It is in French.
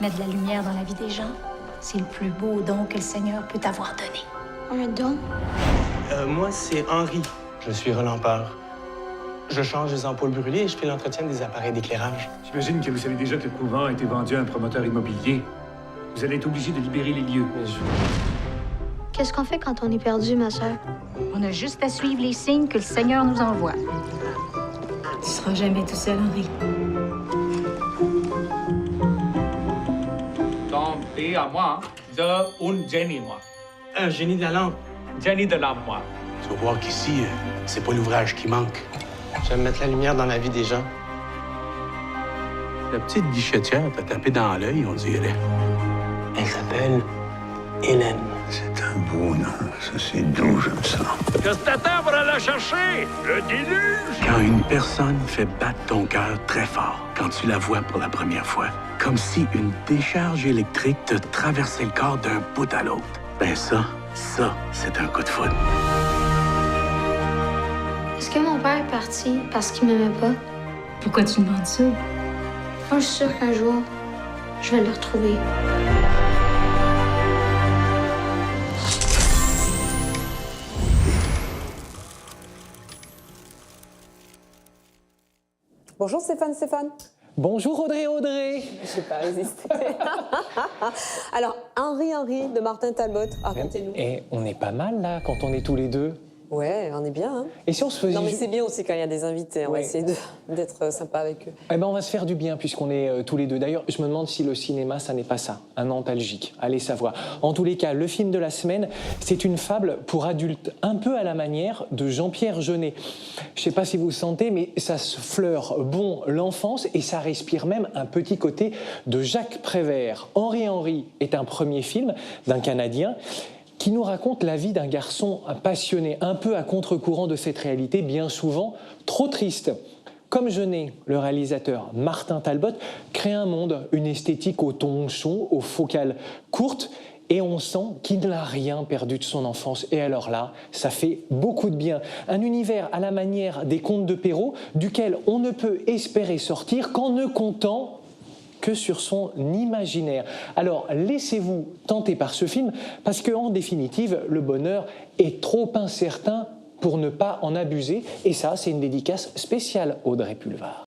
Mettre de la lumière dans la vie des gens, c'est le plus beau don que le Seigneur peut t'avoir donné. Un don? Moi, c'est Henri. Je suis relampeur. Je change les ampoules brûlées et je fais l'entretien des appareils d'éclairage. J'imagine que vous savez déjà que le couvent a été vendu à un promoteur immobilier. Vous allez être obligé de libérer les lieux. Qu'est-ce qu'on fait quand on est perdu, ma sœur? On a juste à suivre les signes que le Seigneur nous envoie. Tu seras jamais tout seul, Henri. Et à moi, de un génie, moi. Un génie de la lampe. Génie de l'âme, moi. Tu vas voir qu'ici, c'est pas l'ouvrage qui manque. J'aime mettre la lumière dans la vie des gens. La petite guichetière t'a tapé dans l'œil, on dirait. Elle s'appelle Hélène. C'est un beau nom, ça c'est doux, j'aime ça. Qu'est-ce que t'attends pour aller la chercher? Le déluge! Quand une personne fait battre ton cœur très fort, quand tu la vois pour la première fois, comme si une décharge électrique te traversait le corps d'un bout à l'autre, ben ça, c'est un coup de foudre. Est-ce que mon père est parti parce qu'il m'aimait pas? Pourquoi tu demandes ça? Moi, je suis sûre qu'un jour, je vais le retrouver. Bonjour Stéphane. Bonjour Audrey. Je n'ai pas résisté. Alors, Henri de Martin Talbot, racontez-nous. Et on est pas mal là quand on est tous les deux. Ouais, on est bien. Hein. Et si on se faisait... Non mais c'est bien aussi quand il y a des invités, on va Ouais. essayer d'être sympa avec eux. Eh ben on va se faire du bien puisqu'on est tous les deux. D'ailleurs, je me demande si le cinéma, ça n'est pas ça, un antalgique. Allez savoir. En tous les cas, le film de la semaine, c'est une fable pour adultes, un peu à la manière de Jean-Pierre Jeunet. Je sais pas si vous sentez, mais ça se fleure bon l'enfance et ça respire même un petit côté de Jacques Prévert. Henri est un premier film d'un Canadien qui nous raconte la vie d'un garçon passionné, un peu à contre-courant de cette réalité, bien souvent trop triste. Comme Jeunet, le réalisateur Martin Talbot crée un monde, une esthétique au ton chaud, aux focales courtes, et on sent qu'il n'a rien perdu de son enfance. Et alors là, ça fait beaucoup de bien. Un univers à la manière des contes de Perrault, duquel on ne peut espérer sortir qu'en ne comptant que sur son imaginaire. Alors, laissez-vous tenter par ce film, parce qu'en définitive, le bonheur est trop incertain pour ne pas en abuser. Et ça, c'est une dédicace spéciale Audrey Pulvar.